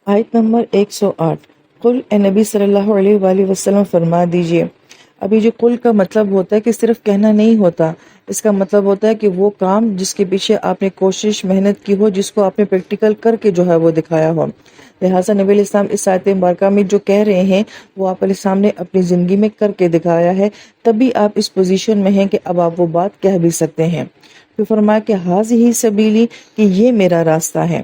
آیت نمبر 108۔ قل اے نبی صلی اللہ علیہ وآلہ وسلم فرما دیجئے۔ ابھی جو قل کا مطلب ہوتا ہے کہ صرف کہنا نہیں ہوتا، اس کا مطلب ہوتا ہے کہ وہ کام جس کے پیچھے آپ نے کوشش محنت کی ہو، جس کو آپ نے پریکٹیکل کر کے جو ہے وہ دکھایا ہو۔ لہٰذا نبی علیہ السلام اس آیت مبارکہ میں جو کہہ رہے ہیں وہ آپ علیہ السلام نے اپنی زندگی میں کر کے دکھایا ہے، تبھی آپ اس پوزیشن میں ہیں کہ اب آپ وہ بات کہہ بھی سکتے ہیں۔ پھر فرمایا کہ ھذہ سبیلی، کہ یہ میرا راستہ ہے۔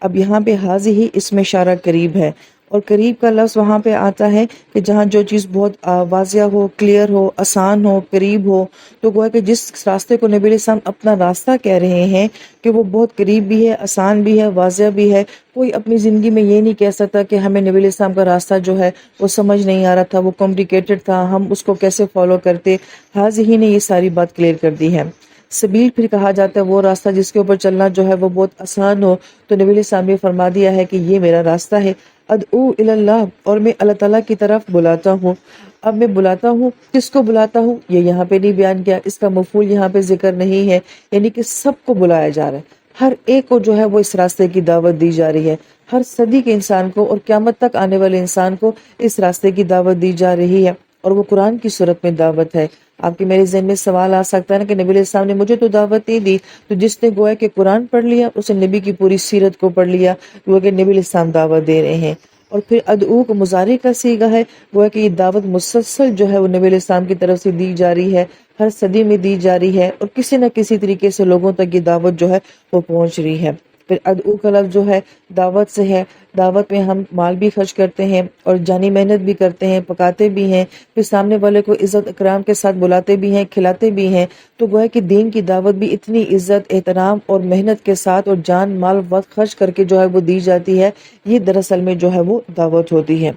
اب یہاں پہ ھذہ اس میں اشارہ قریب ہے، اور قریب کا لفظ وہاں پہ آتا ہے کہ جہاں جو چیز بہت واضح ہو، کلیئر ہو، آسان ہو، قریب ہو۔ تو گویا کہ جس راستے کو نبی علیہ السلام اپنا راستہ کہہ رہے ہیں کہ وہ بہت قریب بھی ہے، آسان بھی ہے، واضح بھی ہے، کوئی اپنی زندگی میں یہ نہیں کہہ سکتا کہ ہمیں نبی علیہ السلام کا راستہ جو ہے وہ سمجھ نہیں آ رہا تھا، وہ کمپلیکیٹڈ تھا، ہم اس کو کیسے فالو کرتے۔ ھذہ نے یہ ساری بات کلیئر کر دی ہے۔ سبیل پھر کہا جاتا ہے وہ راستہ جس کے اوپر چلنا جو ہے وہ بہت آسان ہو، تو نبی علیہ السلام نے فرما دیا ہے کہ یہ میرا راستہ ہے۔ ادعو الی اللہ، اور میں اللہ تعالیٰ کی طرف بلاتا ہوں۔ اب میں بلاتا ہوں، کس کو بلاتا ہوں یہ یہاں پہ نہیں بیان کیا، اس کا مفعول یہاں پہ ذکر نہیں ہے، یعنی کہ سب کو بلایا جا رہا ہے، ہر ایک کو جو ہے وہ اس راستے کی دعوت دی جا رہی ہے، ہر صدی کے انسان کو اور قیامت تک آنے والے انسان کو اس راستے کی دعوت دی جا رہی ہے، اور وہ قرآن کی صورت میں دعوت ہے۔ آپ کے میرے ذہن میں سوال آ سکتا ہے نا کہ نبی علیہ السلام نے مجھے تو دعوت نہیں دی، تو جس نے گویا کہ قرآن پڑھ لیا اس نے نبی کی پوری سیرت کو پڑھ لیا، گویا کہ نبی علیہ السلام دعوت دے رہے ہیں۔ اور پھر ادعو کو مضارع کا صیغہ ہے، گویا کہ یہ دعوت مسلسل جو ہے وہ نبی علیہ السلام کی طرف سے دی جا رہی ہے، ہر صدی میں دی جا رہی ہے، اور کسی نہ کسی طریقے سے لوگوں تک یہ دعوت جو ہے وہ پہنچ رہی ہے۔ پھر ادعو کا لفظ جو ہے دعوت سے ہے، دعوت میں ہم مال بھی خرچ کرتے ہیں اور جانی محنت بھی کرتے ہیں، پکاتے بھی ہیں، پھر سامنے والے کو عزت اکرام کے ساتھ بلاتے بھی ہیں، کھلاتے بھی ہیں۔ تو گویا کہ دین کی دعوت بھی اتنی عزت، احترام اور محنت کے ساتھ اور جان مال وقت خرچ کر کے جو ہے وہ دی جاتی ہے۔ یہ دراصل میں جو ہے وہ دعوت ہوتی ہے۔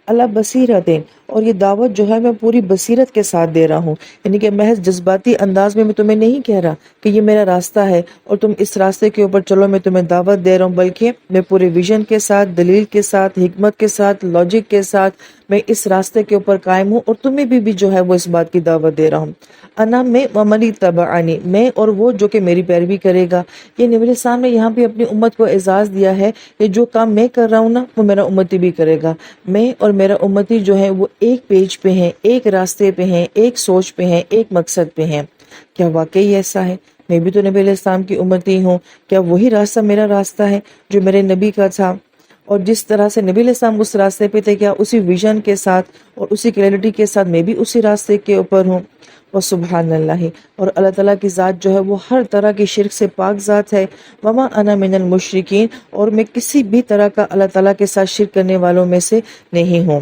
اللہ بصیرت، اور یہ دعوت جو ہے میں پوری بصیرت کے ساتھ دے رہا ہوں، یعنی کہ محض جذباتی انداز میں تمہیں نہیں کہہ رہا کہ یہ میرا راستہ ہے اور تم اس راستے کے اوپر چلو، میں تمہیں دعوت دے رہا ہوں، بلکہ میں پورے ویژن کے ساتھ، دلیل کے ساتھ، حکمت کے ساتھ، لاجک کے ساتھ میں اس راستے کے اوپر قائم ہوں، اور تمہیں بھی جو ہے وہ اس بات کی دعوت دے رہا ہوں۔ انا، میں، ومن اتبعنی، میں اور وہ جو کہ میری پیروی کرے گا۔ یہ نبی علیہ السلام نے یہاں پہ اپنی امت کو اعزاز دیا ہے کہ جو کام میں کر رہا ہوں نا وہ میرا امتی بھی کرے گا۔ میں اور میرا امتی جو ہے وہ ایک پیج پہ ہیں، ایک راستے پہ ہیں، ایک سوچ پہ ہیں، ایک مقصد پہ ہیں۔ کیا واقعی ایسا ہے؟ میں بھی تو نبی علیہ السلام کی امتی ہوں۔ کیا وہی راستہ میرا راستہ ہے جو میرے نبی کا تھا؟ اور جس طرح سے نبی علیہ السلام اس راستے پہ تھے، کیا اسی ویژن کے ساتھ اور اسی کلیئرٹی کے ساتھ میں بھی اسی راستے کے اوپر ہوں؟ وسبحان اللہ، اور اللہ تعالیٰ کی ذات جو ہے وہ ہر طرح کی شرک سے پاک ذات ہے۔ وما انا من المشرکین، اور میں کسی بھی طرح کا اللہ تعالیٰ کے ساتھ شرک کرنے والوں میں سے نہیں ہوں۔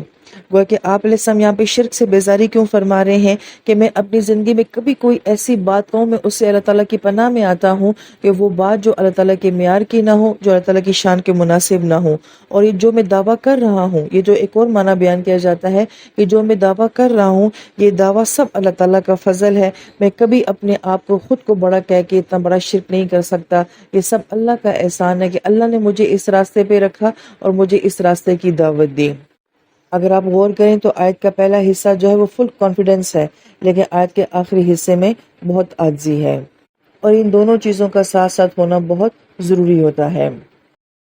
گویا کہ آپ علیہ السلام یہاں پہ شرک سے بیزاری کیوں فرما رہے ہیں کہ میں اپنی زندگی میں کبھی کوئی ایسی بات کہوں، میں اس سے اللہ تعالیٰ کی پناہ میں آتا ہوں کہ وہ بات جو اللہ تعالیٰ کے معیار کی نہ ہو، جو اللہ تعالیٰ کی شان کے مناسب نہ ہو۔ اور یہ جو میں دعویٰ کر رہا ہوں، یہ جو ایک اور معنی بیان کیا جاتا ہے کہ جو میں دعویٰ کر رہا ہوں، یہ دعویٰ سب اللہ تعالیٰ کا فضل ہے۔ میں کبھی اپنے آپ کو خود کو بڑا کہہ کے اتنا بڑا شرک نہیں کر سکتا۔ یہ سب اللہ کا احسان ہے کہ اللہ نے مجھے اس راستے پہ رکھا اور مجھے اس راستے کی دعوت دی۔ اگر آپ غور کریں تو آیت کا پہلا حصہ جو ہے وہ فل کانفیڈنس ہے، لیکن آیت کے آخری حصے میں بہت عاجزی ہے، اور ان دونوں چیزوں کا ساتھ ساتھ ہونا بہت ضروری ہوتا ہے۔